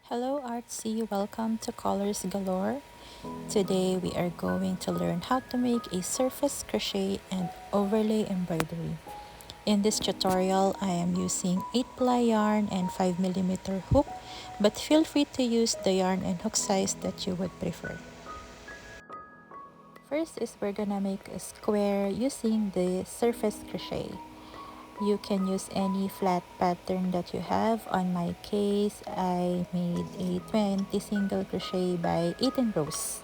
Hello Artsy, welcome to Colors Galore. Today we are going to learn how to make a surface crochet and overlay embroidery. In this tutorial, I am using 8-ply yarn and 5mm hook, but feel free to use the yarn and hook size that you would prefer. First is we're gonna make a square using the surface crochet. You can use any flat pattern that you have. On my case, I made a 20 single crochet by 18 rows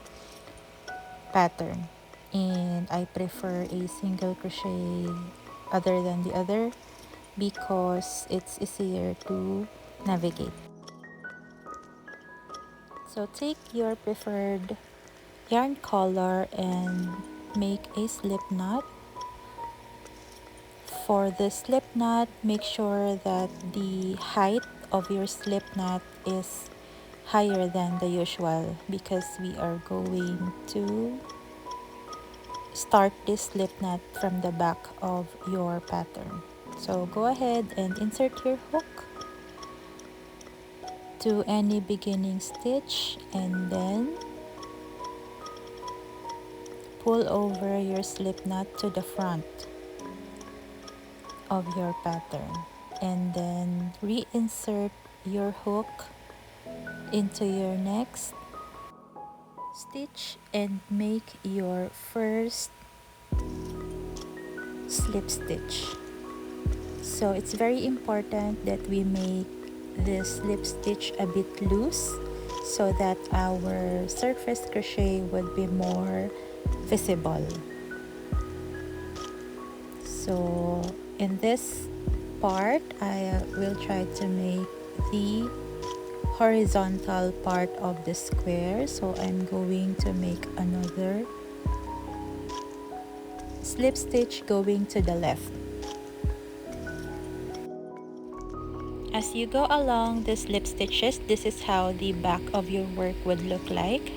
pattern, and I prefer a single crochet other than the other because it's easier to navigate. So take your preferred yarn color and make a slip knot. For the slip knot, make sure that the height of your slip knot is higher than the usual because we are going to start this slip knot from the back of your pattern. So go ahead and insert your hook to any beginning stitch and then pull over your slip knot to the front of your pattern, and then reinsert your hook into your next stitch and make your first slip stitch. So it's very important that we make this slip stitch a bit loose so that our surface crochet would be more visible. So in this part, I will try to make the horizontal part of the square. So I'm going to make another slip stitch going to the left. As you go along the slip stitches, this is how the back of your work would look like.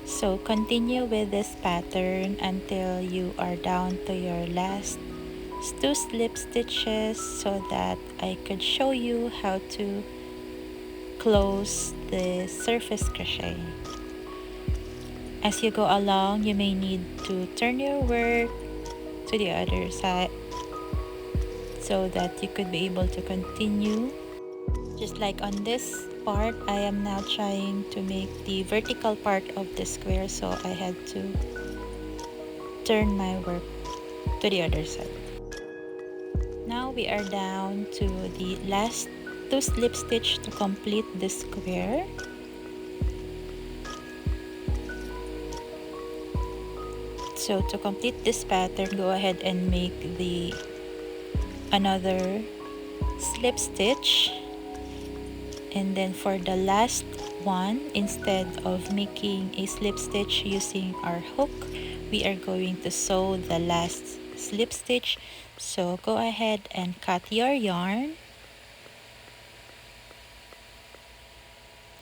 So continue with this pattern until you are down to your last 2 slip stitches so that I could show you how to close the surface crochet. As you go along, you may need to turn your work to the other side so that you could be able to continue. Just like on this part, I am now trying to make the vertical part of the square, so I had to turn my work to the other side. Now we are down to the last 2 slip stitch to complete the square. So to complete this pattern, go ahead and make another slip stitch, and then for the last one, instead of making a slip stitch using our hook, we are going to sew the last slip stitch. So go ahead and cut your yarn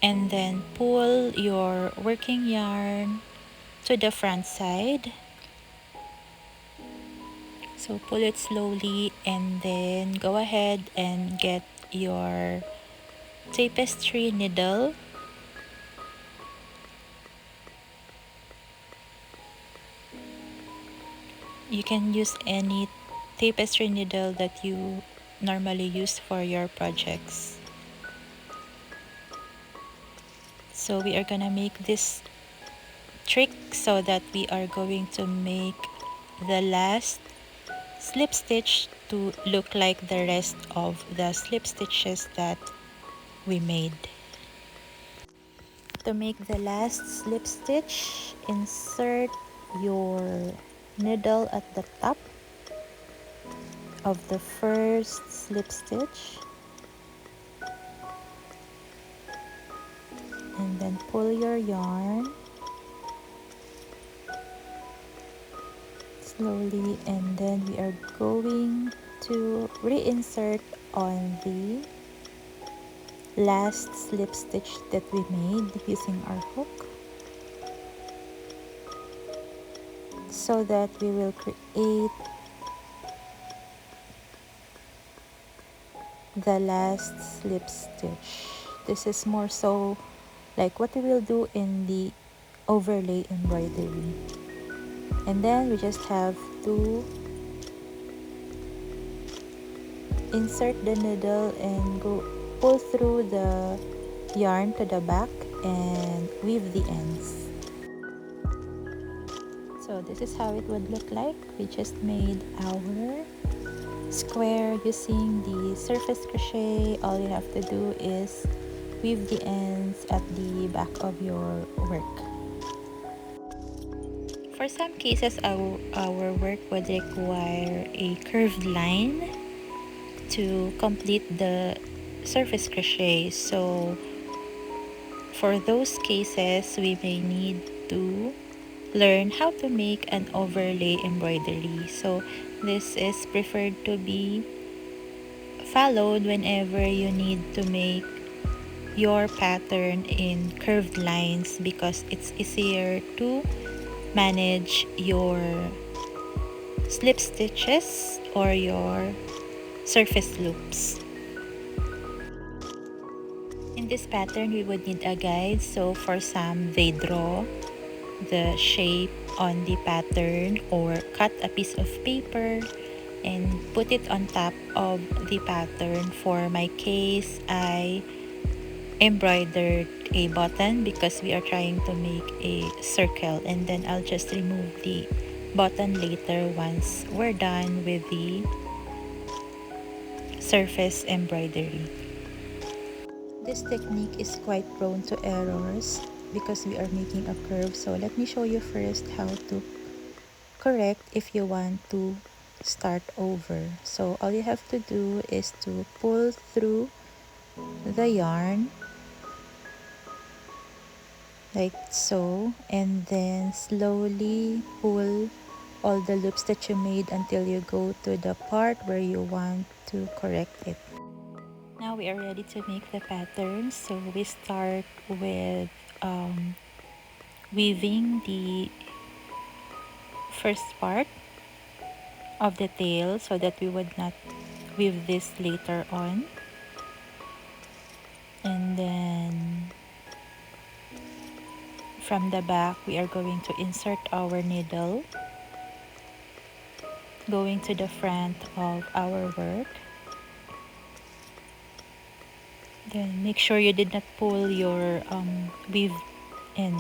and then pull your working yarn to the front side. So pull it slowly and then go ahead and get your tapestry needle. You can use any tapestry needle that you normally use for your projects. So we are gonna make this trick so that we are going to make the last slip stitch to look like the rest of the slip stitches that we made. To make the last slip stitch, insert your needle at the top of the first slip stitch and then pull your yarn slowly, and then we are going to reinsert on the last slip stitch that we made using our hook so that we will create the last slip stitch. This is more so like what we will do in the overlay embroidery. And then we just have to insert the needle and go pull through the yarn to the back and weave the ends. So this is how it would look like. We just made our square using the surface crochet. All you have to do is weave the ends at the back of your work. For some cases, our work would require a curved line to complete the surface crochet. So for those cases, we may need to learn how to make an overlay embroidery. So this is preferred to be followed whenever you need to make your pattern in curved lines, because it's easier to manage your slip stitches or your surface loops. In this pattern, we would need a guide. So for some, they draw the shape on the pattern or cut a piece of paper and put it on top of the pattern. For my case, I embroidered a button because we are trying to make a circle, and then I'll just remove the button later once we're done with the surface embroidery. This technique is quite prone to errors because we are making a curve. So let me show you first how to correct if you want to start over. So all you have to do is to pull through the yarn like so, and then slowly pull all the loops that you made until you go to the part where you want to correct it. Now we are ready to make the pattern. So we start with weaving the first part of the tail so that we would not weave this later on. And then from the back, we are going to insert our needle going to the front of our work. Then make sure you did not pull your weave in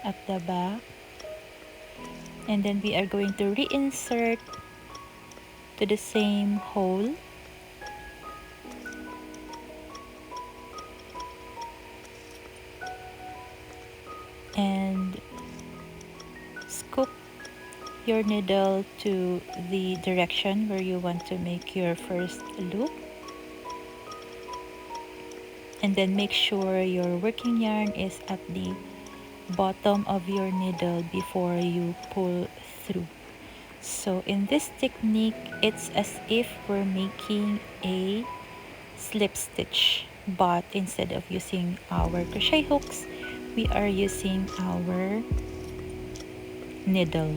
at the back. And then we are going to reinsert to the same hole. And scoop your needle to the direction where you want to make your first loop. And then make sure your working yarn is at the bottom of your needle before you pull through. So in this technique, it's as if we're making a slip stitch, but instead of using our crochet hooks, we are using our needle.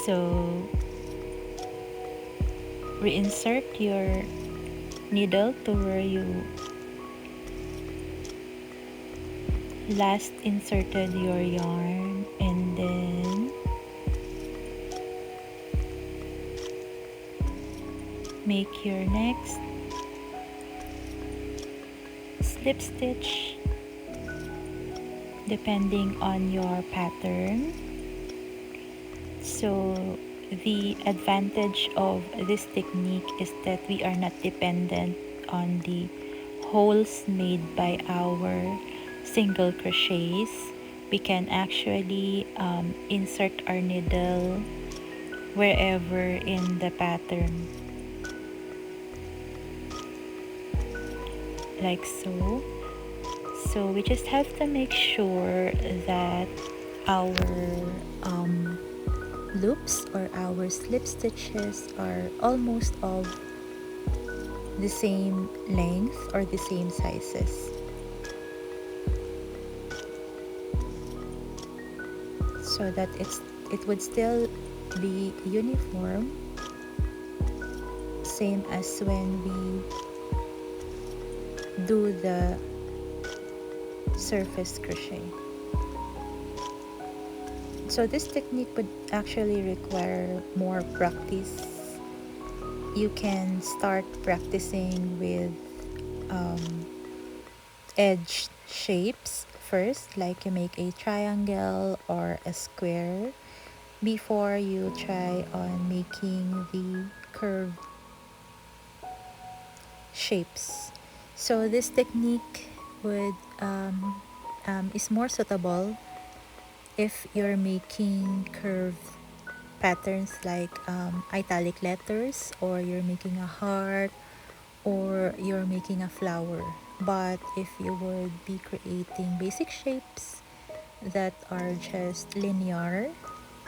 So reinsert your needle to where you last inserted your yarn, and then make your next slip stitch depending on your pattern. So the advantage of this technique is that we are not dependent on the holes made by our single crochets. We can actually insert our needle wherever in the pattern, like so. So we just have to make sure that our loops or our slip stitches are almost of the same length or the same sizes, so that it would still be uniform. same as when we do the surface crochet. So this technique would actually require more practice. You can start practicing with edge shapes first, like you make a triangle or a square before you try on making the curved shapes. So this technique would is more suitable if you're making curved patterns like italic letters, or you're making a heart, or you're making a flower. But if you would be creating basic shapes that are just linear,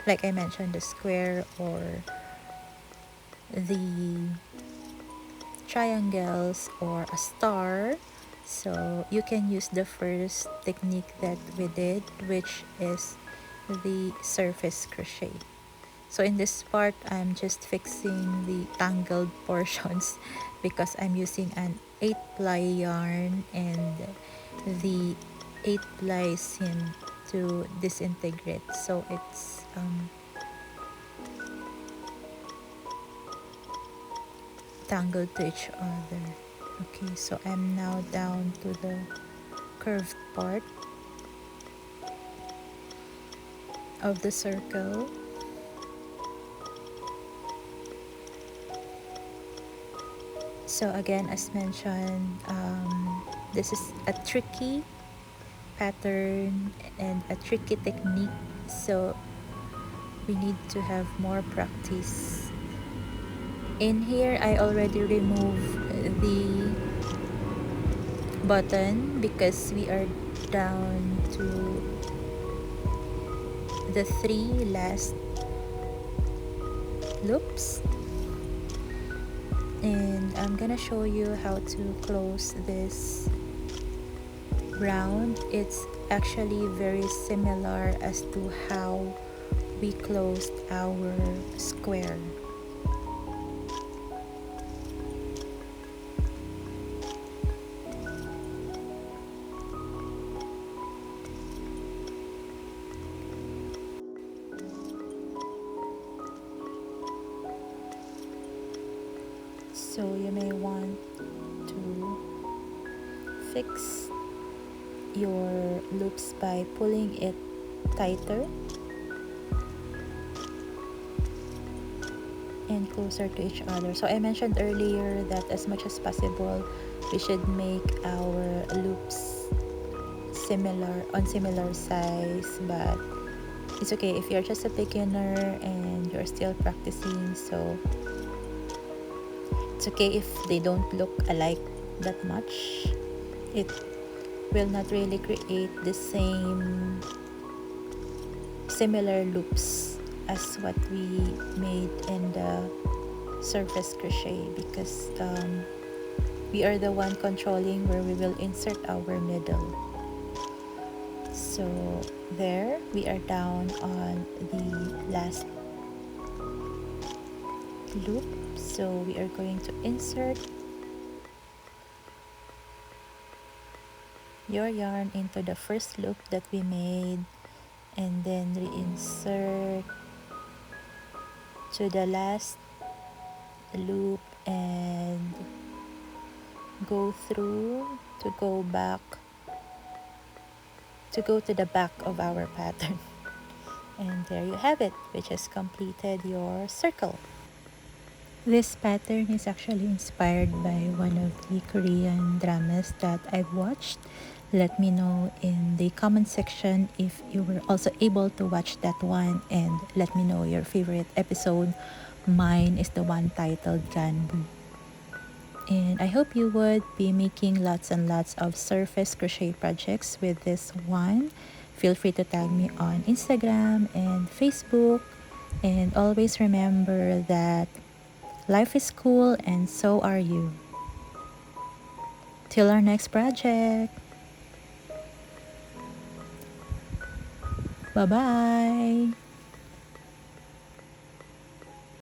like I mentioned, the square or the triangles or a star, so you can use the first technique that we did, which is the surface crochet. So in this part, I'm just fixing the tangled portions because I'm using an 8-ply yarn, and the 8-ply seem to disintegrate, so it's tangled to each other. Okay, so I'm now down to the curved part of the circle. So again, as mentioned, this is a tricky pattern and a tricky technique, so we need to have more practice. In here, I already removed the button because we are down to the 3 last loops, and I'm gonna show you how to close this round. It's actually very similar as to how we closed our square. So you may want to fix your loops by pulling it tighter and closer to each other. So I mentioned earlier that as much as possible, we should make our loops similar size, but it's okay if you're just a beginner and you're still practicing, so it's okay if they don't look alike that much. It will not really create the similar loops as what we made in the surface crochet, because we are the one controlling where we will insert our needle. So there, we are down on the last loop, so we are going to insert your yarn into the first loop that we made, and then reinsert to the last loop and go through to go to the back of our pattern. And there you have it, which has completed your circle. This pattern is actually inspired by one of the Korean dramas that I've watched. Let me know in the comment section if you were also able to watch that one, and let me know your favorite episode. Mine is the one titled Candy. And I hope you would be making lots and lots of surface crochet projects with this one. Feel free to tag me on Instagram and Facebook. And always remember that life is cool and so are you. Till our next project. Bye-bye.